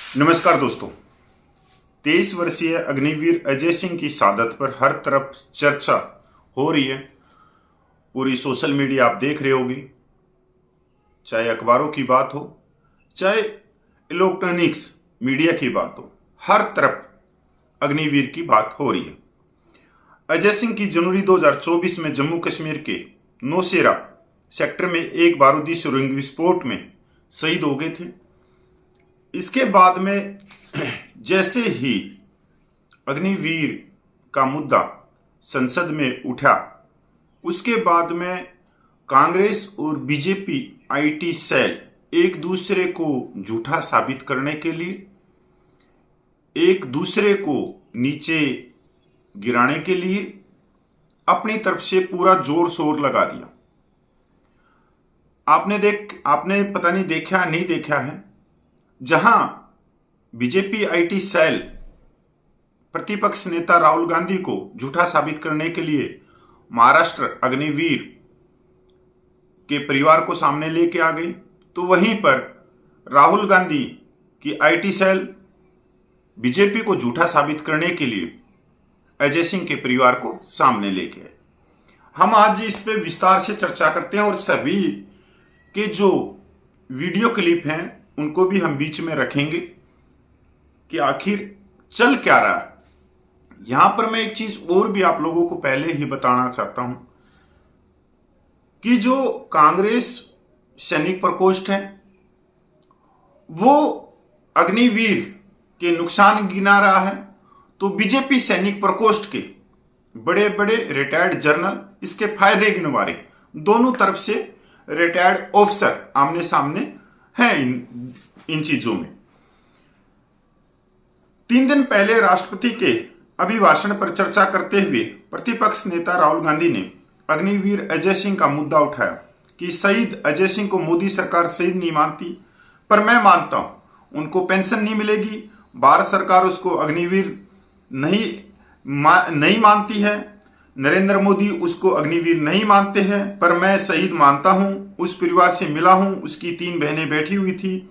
नमस्कार दोस्तों। 23 वर्षीय अग्निवीर अजय सिंह की शहादत पर हर तरफ चर्चा हो रही है। पूरी सोशल मीडिया आप देख रहे होगी, चाहे अखबारों की बात हो, चाहे इलेक्ट्रॉनिक्स मीडिया की बात हो, हर तरफ अग्निवीर की बात हो रही है। अजय सिंह की जनवरी 2024 में जम्मू कश्मीर के नौशेरा सेक्टर में एक बारूदी सुरंग विस्फोट में शहीद हो गए थे। इसके बाद में जैसे ही अग्निवीर का मुद्दा संसद में उठा, उसके बाद में कांग्रेस और बीजेपी आईटी सेल एक दूसरे को झूठा साबित करने के लिए, एक दूसरे को नीचे गिराने के लिए अपनी तरफ से पूरा जोर शोर लगा दिया। आपने पता नहीं देखा नहीं देखा है, जहां बीजेपी आईटी सेल प्रतिपक्ष नेता राहुल गांधी को झूठा साबित करने के लिए महाराष्ट्र अग्निवीर के परिवार को सामने लेके आ गई, तो वहीं पर राहुल गांधी की आईटी सेल बीजेपी को झूठा साबित करने के लिए अजय सिंह के परिवार को सामने लेके आए। हम आज इस पे विस्तार से चर्चा करते हैं और सभी के जो वीडियो क्लिप हैं उनको भी हम बीच में रखेंगे कि आखिर चल क्या रहा है। यहां पर मैं एक चीज और भी आप लोगों को पहले ही बताना चाहता हूं कि जो कांग्रेस सैनिक प्रकोष्ठ है वो अग्निवीर के नुकसान गिना रहा है, तो बीजेपी सैनिक प्रकोष्ठ के बड़े बड़े रिटायर्ड जनरल इसके फायदे गिनवा रहे। दोनों तरफ से रिटायर्ड ऑफिसर आमने सामने हैं इन चीजों में। 3 दिन पहले राष्ट्रपति के अभिभाषण पर चर्चा करते हुए प्रतिपक्ष नेता राहुल गांधी ने अग्निवीर अजय सिंह का मुद्दा उठाया कि शहीद अजय सिंह को मोदी सरकार शहीद नहीं मानती, पर मैं मानता हूं। उनको पेंशन नहीं मिलेगी, भारत सरकार उसको अग्निवीर नहीं मानती है, नरेंद्र मोदी उसको अग्निवीर नहीं मानते हैं, पर मैं शहीद मानता हूं। उस परिवार से मिला हूं, उसकी 3 बहनें बैठी हुई थी।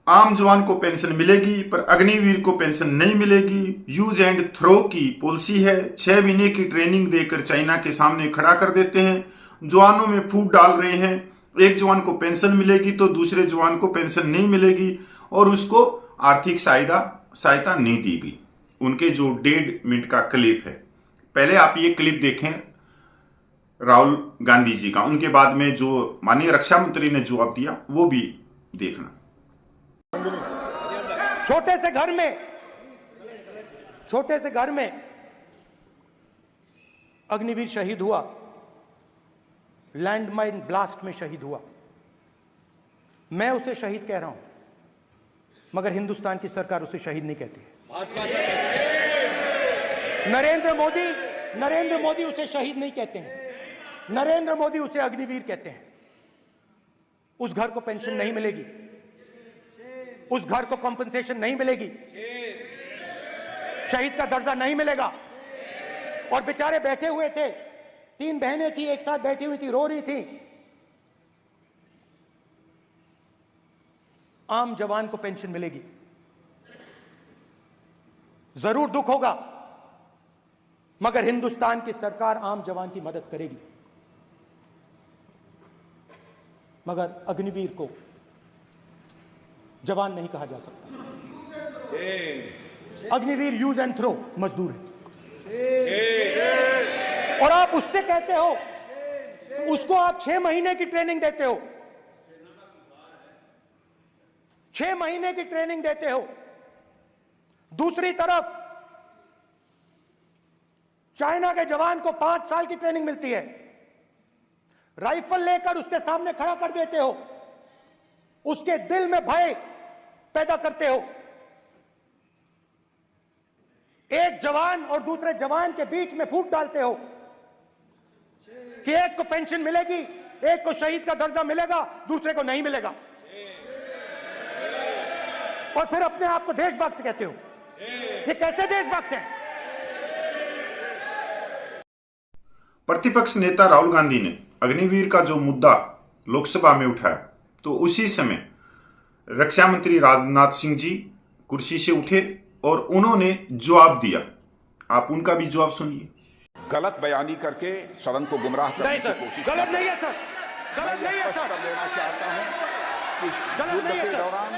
आम जवान को पेंशन मिलेगी पर अग्निवीर को पेंशन नहीं मिलेगी। यूज एंड थ्रो की पॉलिसी है, 6 महीने की ट्रेनिंग देकर चाइना के सामने खड़ा कर देते हैं, जवानों में फूट डाल रहे हैं। एक जवान को पेंशन मिलेगी तो दूसरे जवान को पेंशन नहीं मिलेगी और उसको आर्थिक सहायता नहीं दी गई। उनके जो 1.5 मिनट का क्लिप है, पहले आप ये क्लिप देखें राहुल गांधी जी का, उनके बाद में जो माननीय रक्षा मंत्री ने जवाब दिया वो भी देखना। छोटे से घर में अग्निवीर शहीद हुआ, लैंडमाइन ब्लास्ट में शहीद हुआ। मैं उसे शहीद कह रहा हूं, मगर हिंदुस्तान की सरकार उसे शहीद नहीं कहती। नरेंद्र मोदी उसे शहीद नहीं कहते हैं, नरेंद्र मोदी उसे अग्निवीर कहते हैं। उस घर को पेंशन नहीं मिलेगी, उस घर को कॉम्पेंसेशन नहीं मिलेगी, शहीद का दर्जा नहीं मिलेगा। और बेचारे बैठे हुए थे, 3 बहनें थी, एक साथ बैठी हुई थी, रो रही थी। आम जवान को पेंशन मिलेगी, जरूर दुख होगा, मगर हिंदुस्तान की सरकार आम जवान की मदद करेगी। मगर अग्निवीर को जवान नहीं कहा जा सकता। अग्निवीर यूज एंड थ्रो मजदूर है। और आप उससे कहते हो, उसको आप 6 महीने की ट्रेनिंग देते हो, 6 महीने की ट्रेनिंग देते हो। दूसरी तरफ चाइना के जवान को 5 साल की ट्रेनिंग मिलती है, राइफल लेकर उसके सामने खड़ा कर देते हो, उसके दिल में भय पैदा करते हो। एक जवान और दूसरे जवान के बीच में फूट डालते हो कि एक को पेंशन मिलेगी, एक को शहीद का दर्जा मिलेगा, दूसरे को नहीं मिलेगा, और फिर अपने आप को देशभक्त कहते हो। ये कैसे देशभक्त हैं? प्रतिपक्ष नेता राहुल गांधी ने अग्निवीर का जो मुद्दा लोकसभा में उठाया, तो उसी समय रक्षा मंत्री राजनाथ सिंह जी कुर्सी से उठे और उन्होंने जवाब दिया। आप उनका भी जवाब सुनिए। गलत बयानी करके सदन को गुमराह करने नहीं की सर, कोशिश गलत नहीं है सर, मैं गलत नहीं ये है स्पष्ट सर, कर देना चाहता हूं कि गलत युद्ध नहीं है के सर। दौरान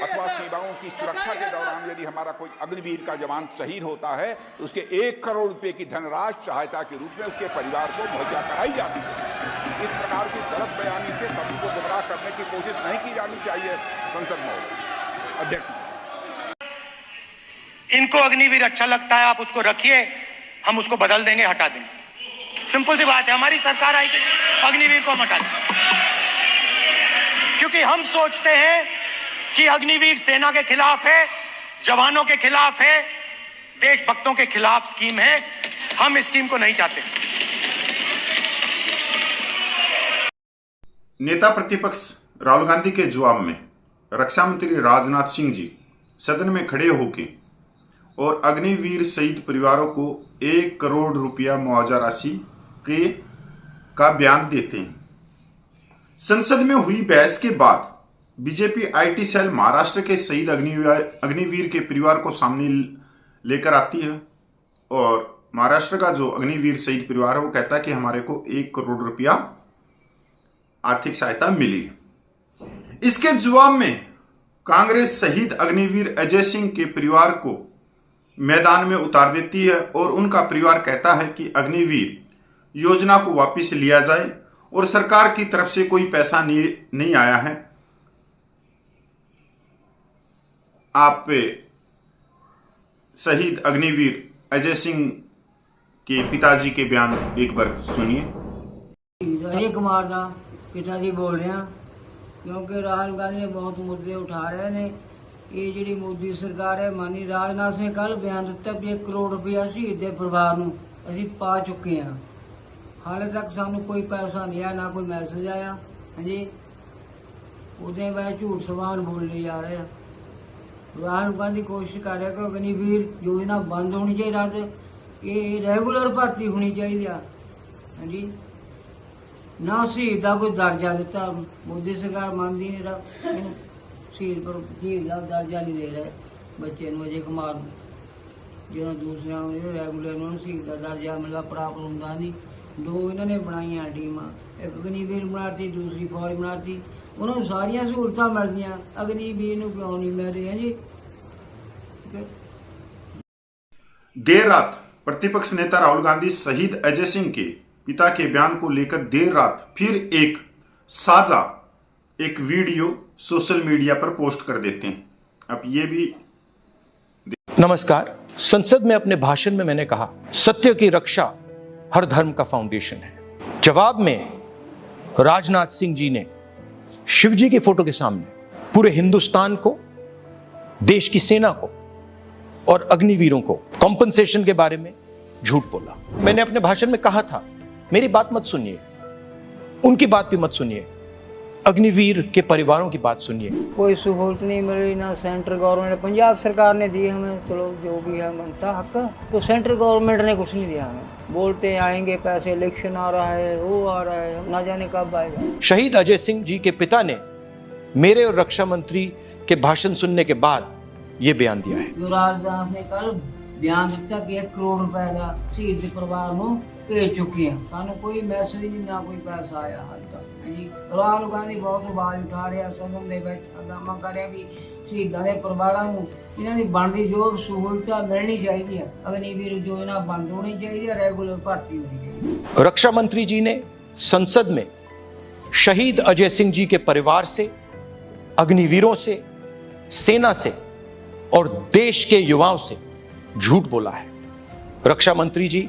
अथवा सीमाओं की सुरक्षा के दौरान यदि हमारा कोई अग्निवीर का जवान शहीद होता है तो उसके 1 करोड़ रुपए की धनराशि सहायता के रूप में उसके परिवार को मुहैया कराई जाती है। इस प्रकार की गलत बयानी से सभी को गुमराह करने की कोशिश नहीं की जानी चाहिए। संसद महोदय अध्यक्ष, इनको अग्निवीर अच्छा लगता है, आप उसको रखिए, हम उसको बदल देंगे, हटा देंगे। सिंपल सी बात है, हमारी सरकार आई तो अग्निवीर को हम हटा देंगे, क्योंकि हम सोचते हैं कि अग्निवीर सेना के खिलाफ है, जवानों के खिलाफ है, देशभक्तों के खिलाफ स्कीम है। हम इस स्कीम को नहीं चाहते। नेता प्रतिपक्ष राहुल गांधी के जवाब में रक्षा मंत्री राजनाथ सिंह जी सदन में खड़े होकर और अग्निवीर शहीद परिवारों को 1 करोड़ रुपया मुआवजा राशि का बयान देते हैं। संसद में हुई बहस के बाद बीजेपी आईटी सेल महाराष्ट्र के शहीद अग्निवीर के परिवार को सामने लेकर आती है और महाराष्ट्र का जो अग्निवीर शहीद परिवार है वो कहता है कि हमारे को 1 करोड़ रुपया आर्थिक सहायता मिली। इसके जवाब में कांग्रेस शहीद अग्निवीर अजय सिंह के परिवार को मैदान में उतार देती है और उनका परिवार कहता है कि अग्निवीर योजना को वापस लिया जाए और सरकार की तरफ से कोई पैसा नहीं आया है। आप शहीद अग्निवीर अजय सिंह के पिताजी के बयान एक बार सुनिए। अजय कुमार दा पिताजी बोल रहे हैं, क्योंकि राहुल गांधी ने बहुत मुद्दे उठा रहे ने। ये जी मोदी सरकार है, माननीय राजनाथ ने कल बयान दिता भी 1 करोड़ रुपया शहीद के परिवार ਨੂੰ ਅਸੀਂ पा चुके हैं। हाले तक सानू कोई पैसा नहीं आया, ना कोई मैसेज आया। हाँ जी, उदय वह झूठ सवाल बोलने जा रहे हैं। राहुल गांधी कोशिश कर रहे कि अग्निवीर योजना बंद होनी चाहिए, रात ये रेगुलर भर्ती होनी चाहिए। हाँ जी, ना शहीद का कोई दर्जा दिता, मोदी सरकार मानती नहीं रहा। शहीद का दर्जा नहीं दे रहे बच्चे अजय कुमार जो दूसरे रेगुलर शहीद का दर्जा मिला प्राप्त होता नहीं। 2 इन्होंने बनाई टीम, एक अग्निवीर बनाती, दूसरी फौज बनाती। उन्होंने सारिया सहूलत मिल गई, अग्निवीर को क्यों नहीं मिल रही है जी। देर रात प्रतिपक्ष नेता राहुल गांधी शहीद अजय सिंह के पिता के बयान को लेकर देर रात फिर एक साझा वीडियो सोशल मीडिया पर पोस्ट कर देते हैं। अब ये भी नमस्कार। संसद में अपने भाषण में मैंने कहा सत्य की रक्षा हर धर्म का फाउंडेशन है। जवाब में राजनाथ सिंह जी ने शिव जी की फोटो के सामने पूरे हिंदुस्तान को, देश की सेना को और अग्निवीरों को कॉम्पनसेशन के बारे में झूठ बोला। मैंने अपने भाषण में कहा था मेरी बात मत सुनिए, उनकी बात भी मत सुनिए, अग्निवीर के परिवारों की बात सुनिए। कोई सहूलत नहीं मिल रही, ना सेंट्रल गवर्नमेंट, पंजाब सरकार ने दी हमें, चलो जो भी है बनता हक, तो सेंट्रल गवर्नमेंट ने कुछ नहीं दिया हमें। बोलते आएंगे पैसे, इलेक्शन आ रहा है, वो आ रहा है, ना जाने कब आएगा। शहीद अजय सिंह जी के पिता ने मेरे और रक्षा मंत्री के भाषण सुनने के बाद ये बयान दिया है। जो राजनाथ ने कल बयान दिता कि 1 करोड़ रुपए का शहीद के परिवार को भेज चुके हैं, सानू कोई मैसेज नहीं, ना कोई पैसा आया हाल तक। राहुल गांधी बहुत आवाज उठा रहा, सदन दे बैठा दावा कर रहा भी शहीदों के परिवारों को इन्हों की बनती जो सहूलत मिलनी चाहिए, अग्निवीर योजना बंद होनी चाहिए, रेगुलर भर्ती होनी चाहिए। रक्षा मंत्री जी ने संसद में शहीद अजय सिंह जी के परिवार से, अग्निवीरों से, सेना से और देश के युवाओं से झूठ बोला है। रक्षा मंत्री जी,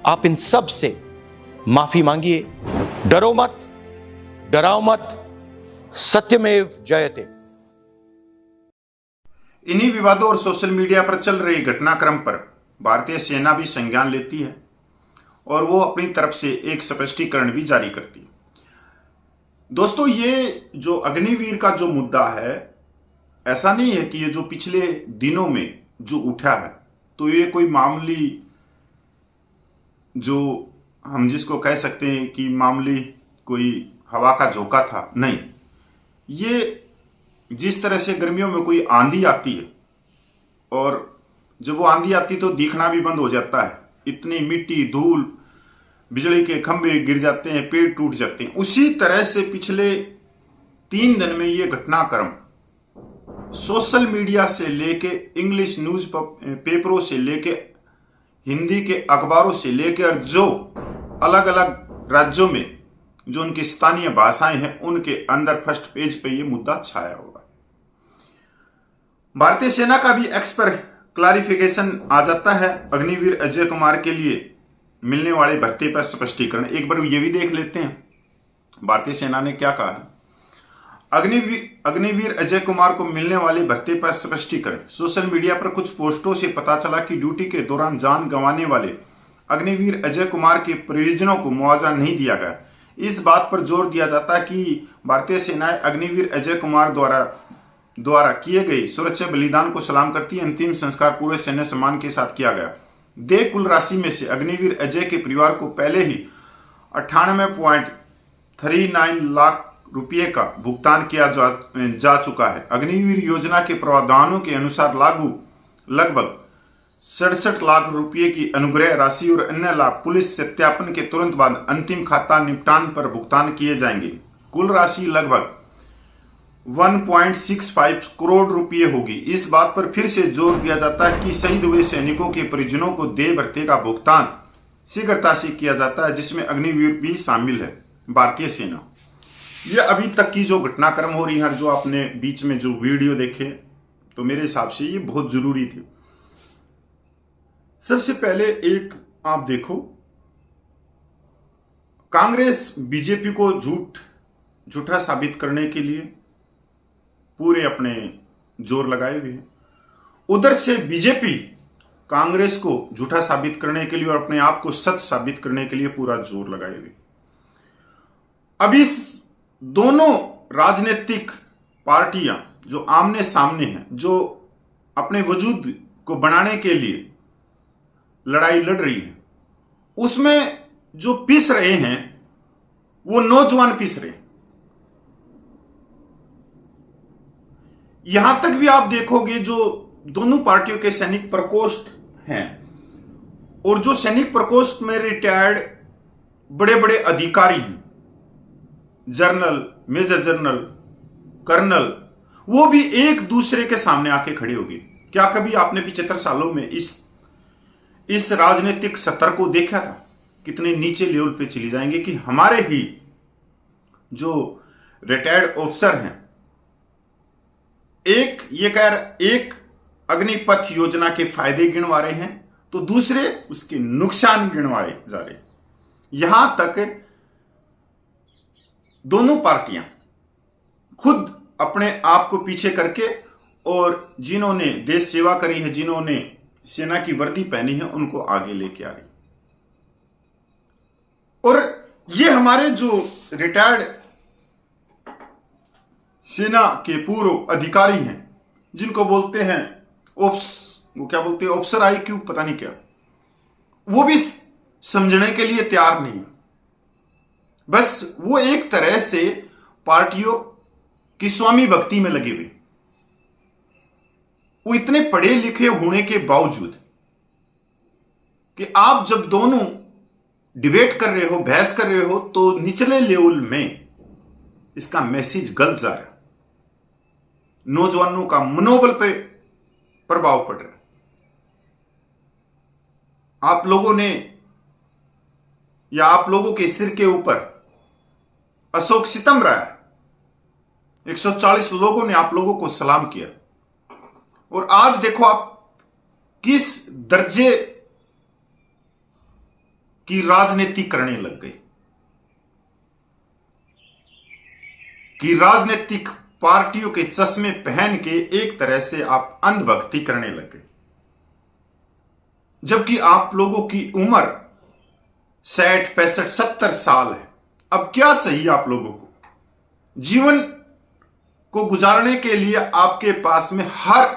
आप इन सब से माफी मांगिए। डरो मत, डराओ मत, सत्यमेव जयते। इन्हीं विवादों और सोशल मीडिया पर चल रही घटनाक्रम पर भारतीय सेना भी संज्ञान लेती है और वो अपनी तरफ से एक स्पष्टीकरण भी जारी करती है। दोस्तों, ये जो अग्निवीर का जो मुद्दा है, ऐसा नहीं है कि ये जो पिछले दिनों में जो उठा है तो ये कोई मामूली, जो हम जिसको कह सकते हैं कि मामूली कोई हवा का झोंका था, नहीं। ये जिस तरह से गर्मियों में कोई आंधी आती है और जब वो आंधी आती तो दिखना भी बंद हो जाता है, इतनी मिट्टी धूल, बिजली के खंभे गिर जाते हैं, पेड़ टूट जाते हैं, उसी तरह से पिछले 3 दिन में ये घटनाक्रम सोशल मीडिया से लेके इंग्लिश न्यूज पेपरों से लेके हिंदी के अखबारों से लेके और जो अलग अलग राज्यों में जो उनकी स्थानीय भाषाएं हैं उनके अंदर फर्स्ट पेज पे ये मुद्दा छाया होगा। भारतीय सेना का भी एक्स पर क्लैरिफिकेशन आ जाता है अग्निवीर अजय कुमार के लिए मिलने वाले भर्ती पर स्पष्टीकरण। एक बार ये भी देख लेते हैं भारतीय सेना ने क्या कहा है। अग्निवीर अजय कुमार को मिलने वाली भर्ती पर स्पष्टीकरण। सोशल मीडिया पर कुछ पोस्टों से पता चला कि ड्यूटी के दौरान जान गंवाने वाले अग्निवीर अजय कुमार के परिजनों को मुआवजा नहीं दिया गया। इस बात पर जोर दिया जाता है कि भारतीय सेनाएं अग्निवीर अजय कुमार द्वारा किए गए सुरक्षा बलिदान को सलाम करती है। अंतिम संस्कार पूरे सैन्य सम्मान के साथ किया गया। देय कुल राशि में से अग्निवीर अजय के परिवार को पहले ही 98.39 लाख रुपये का भुगतान किया जा चुका है। अग्निवीर योजना के प्रावधानों के अनुसार लागू लगभग 67 लाख रुपये की अनुग्रह राशि और अन्य लाभ पुलिस सत्यापन के तुरंत बाद अंतिम खाता निपटान पर भुगतान किए जाएंगे। कुल राशि लगभग 1.65 करोड़ रुपये होगी। इस बात पर फिर से जोर दिया जाता है कि शहीद हुए सैनिकों के परिजनों को देय भत्ते का भुगतान शीघ्रता से किया जाता है, जिसमें अग्निवीर भी शामिल है। भारतीय सेना, यह अभी तक की जो घटनाक्रम हो रही है, जो आपने बीच में जो वीडियो देखे, तो मेरे हिसाब से ये बहुत जरूरी थे। सबसे पहले एक आप देखो, कांग्रेस बीजेपी को झूठा साबित करने के लिए पूरे अपने जोर लगाए हुए हैं। उधर से बीजेपी कांग्रेस को झूठा साबित करने के लिए और अपने आप को सच साबित करने के लिए पूरा जोर लगाए हुए। अब इस दोनों राजनीतिक पार्टियां जो आमने सामने हैं, जो अपने वजूद को बनाने के लिए लड़ाई लड़ रही है, उसमें जो पिस रहे हैं वो नौजवान पिस रहे हैं। यहां तक भी आप देखोगे जो दोनों पार्टियों के सैनिक प्रकोष्ठ हैं और जो सैनिक प्रकोष्ठ में रिटायर्ड बड़े बड़े अधिकारी हैं, जनरल, मेजर जनरल, कर्नल, वो भी एक दूसरे के सामने आके खड़े हो गए। क्या कभी आपने 75 सालों में इस राजनीतिक सत्र को देखा था? कितने नीचे लेवल पे चली जाएंगे कि हमारे ही जो रिटायर्ड ऑफिसर हैं, एक अग्निपथ योजना के फायदे गिनवा रहे हैं तो दूसरे उसके नुकसान गिनवाए जा रहे हैं। यहां तक दोनों पार्टियां खुद अपने आप को पीछे करके और जिन्होंने देश सेवा करी है, जिन्होंने सेना की वर्दी पहनी है, उनको आगे लेके आ रही। और ये हमारे जो रिटायर्ड सेना के पूर्व अधिकारी हैं, जिनको बोलते हैं ऑफिसर IQ, पता नहीं क्या, वो भी समझने के लिए तैयार नहीं है। बस वो एक तरह से पार्टियों की स्वामी भक्ति में लगे हुए। वो इतने पढ़े लिखे होने के बावजूद कि आप जब दोनों डिबेट कर रहे हो, बहस कर रहे हो, तो निचले लेवल में इसका मैसेज गलत जा रहा है, नौजवानों का मनोबल पे प्रभाव पड़ रहा है। आप लोगों ने या आप लोगों के सिर के ऊपर अशोक सितम रहा है, 140 लोगों ने आप लोगों को सलाम किया, और आज देखो आप किस दर्जे की राजनीति करने लग गए, कि राजनीतिक पार्टियों के चश्मे पहन के एक तरह से आप अंधभक्ति करने लग गए, जबकि आप लोगों की उम्र 60, 65, 70 साल है। अब क्या चाहिए आप लोगों को? जीवन को गुजारने के लिए आपके पास में हर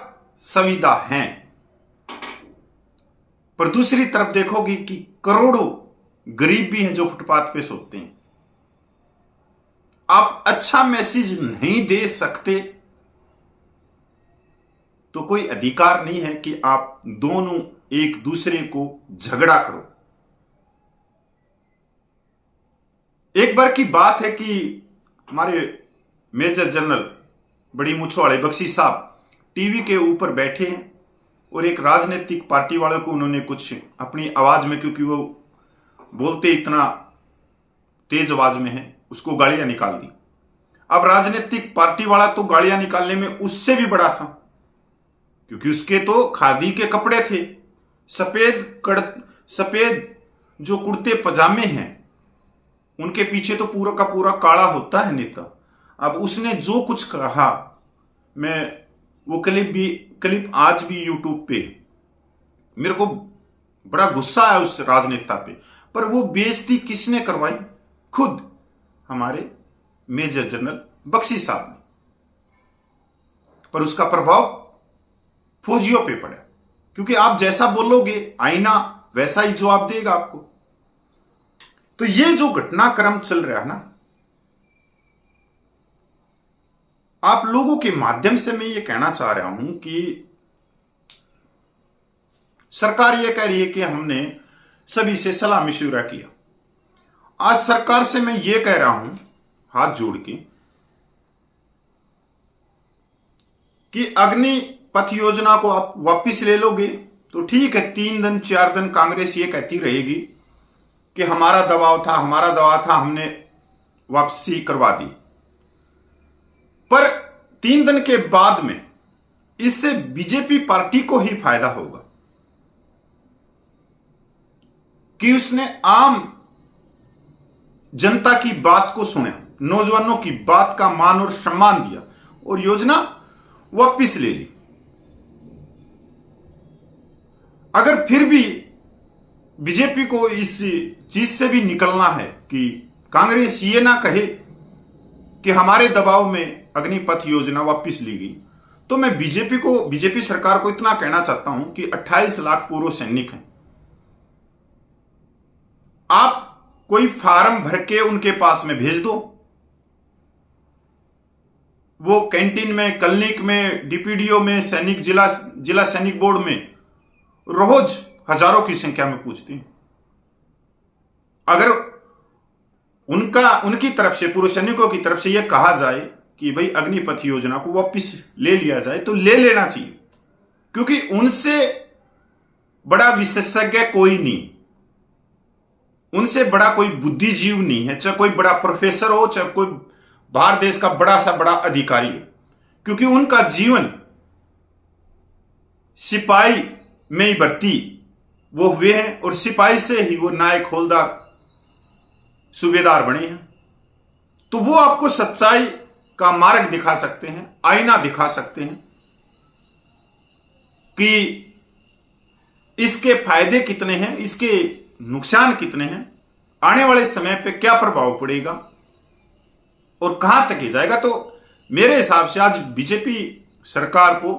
सुविधा है, पर दूसरी तरफ देखोगे कि करोड़ों गरीब भी हैं जो फुटपाथ पे सोते हैं। आप अच्छा मैसेज नहीं दे सकते तो कोई अधिकार नहीं है कि आप दोनों एक दूसरे को झगड़ा करो। एक बार की बात है कि हमारे मेजर जनरल बड़ी मूंछों वाले बख्शी साहब टीवी के ऊपर बैठे हैं और एक राजनीतिक पार्टी वाले को उन्होंने कुछ अपनी आवाज में, क्योंकि वो बोलते इतना तेज आवाज में है, उसको गालियां निकाल दी। अब राजनीतिक पार्टी वाला तो गालियां निकालने में उससे भी बड़ा था, क्योंकि उसके तो खादी के कपड़े थे, सफेद जो कुर्ते पजामे हैं उनके पीछे तो पूरा का पूरा काला होता है नेता। अब उसने जो कुछ कहा, मैं वो क्लिप आज भी यूट्यूब पे, मेरे को बड़ा गुस्सा है उस राजनेता पे, पर वो बेइज्जती किसने करवाई? खुद हमारे मेजर जनरल बख्शी साहब ने। पर उसका प्रभाव फौजियों पे पड़ा, क्योंकि आप जैसा बोलोगे आईना वैसा ही जवाब देगा आपको। तो ये जो घटनाक्रम चल रहा है ना, आप लोगों के माध्यम से मैं ये कहना चाह रहा हूं कि सरकार ये कह रही है कि हमने सभी से सलाह मशवरा किया। आज सरकार से मैं ये कह रहा हूं हाथ जोड़ के कि अग्निपथ योजना को आप वापस ले लोगे तो ठीक है, 3 दिन 4 दिन कांग्रेस ये कहती रहेगी कि हमारा दबाव था, हमने वापसी करवा दी। पर 3 दिन के बाद में इससे बीजेपी पार्टी को ही फायदा होगा कि उसने आम जनता की बात को सुना, नौजवानों की बात का मान और सम्मान दिया और योजना वापस ले ली। अगर फिर भी बीजेपी को इस चीज से भी निकलना है कि कांग्रेस ये ना कहे कि हमारे दबाव में अग्निपथ योजना वापस ली गई, तो मैं बीजेपी सरकार को इतना कहना चाहता हूं कि 28 लाख पूर्व सैनिक हैं। आप कोई फार्म भर के उनके पास में भेज दो, वो कैंटीन में, क्लिनिक में, डीपीडीओ में, सैनिक जिला सैनिक बोर्ड में रोज हजारों की संख्या में पूछते हैं। अगर उनकी तरफ से, पूर्व सैनिकों की तरफ से यह कहा जाए कि भाई अग्निपथ योजना को वापस ले लिया जाए, तो ले लेना चाहिए, क्योंकि उनसे बड़ा विशेषज्ञ कोई नहीं, उनसे बड़ा कोई बुद्धिजीव नहीं है, चाहे कोई बड़ा प्रोफेसर हो, चाहे कोई बाहर देश का बड़ा अधिकारी हो, क्योंकि उनका जीवन सिपाही में ही भर्ती वो हुए हैं और सिपाही से ही वो नायक, हवलदार, सूबेदार बने हैं। तो वो आपको सच्चाई का मार्ग दिखा सकते हैं, आईना दिखा सकते हैं कि इसके फायदे कितने हैं, इसके नुकसान कितने हैं, आने वाले समय पे क्या प्रभाव पड़ेगा और कहां तक ही जाएगा। तो मेरे हिसाब से आज बीजेपी सरकार को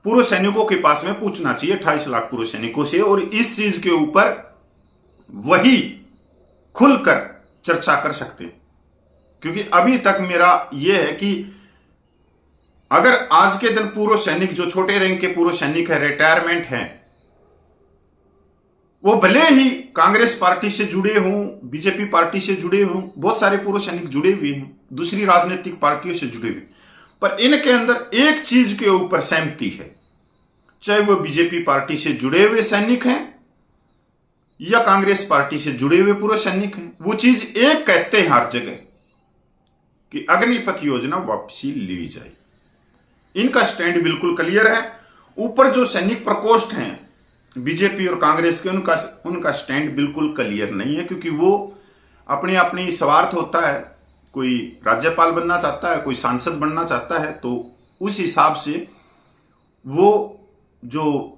पूर्व सैनिकों के पास में पूछना चाहिए, 28 लाख पूर्व सैनिकों से, और इस चीज के ऊपर वही खुलकर चर्चा कर सकते हैं। क्योंकि अभी तक मेरा यह है कि अगर आज के दिन पूर्व सैनिक, जो छोटे रैंक के पूर्व सैनिक है, रिटायरमेंट हैं, वो भले ही कांग्रेस पार्टी से जुड़े हों, बीजेपी पार्टी से जुड़े हों, बहुत सारे पूर्व सैनिक जुड़े हुए हैं, दूसरी राजनीतिक पार्टियों से जुड़े हुए, पर इनके अंदर एक चीज के ऊपर सहमति है, चाहे वो बीजेपी पार्टी से जुड़े हुए सैनिक हैं या कांग्रेस पार्टी से जुड़े हुए पूर्व सैनिक हैं, वो चीज एक कहते हैं हर जगह कि अग्निपथ योजना वापसी ली जाए। इनका स्टैंड बिल्कुल क्लियर है। ऊपर जो सैनिक प्रकोष्ठ हैं बीजेपी और कांग्रेस के, उनका स्टैंड बिल्कुल क्लियर नहीं है, क्योंकि वो अपनी स्वार्थ होता है, कोई राज्यपाल बनना चाहता है, कोई सांसद बनना चाहता है, तो उस हिसाब से वो जो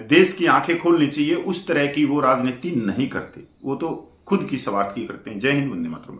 देश की आंखें खोलनी चाहिए उस तरह की वो राजनीति नहीं करते, वो तो खुद की स्वार्थ की करते हैं। जय हिंद, वंदे मातरम।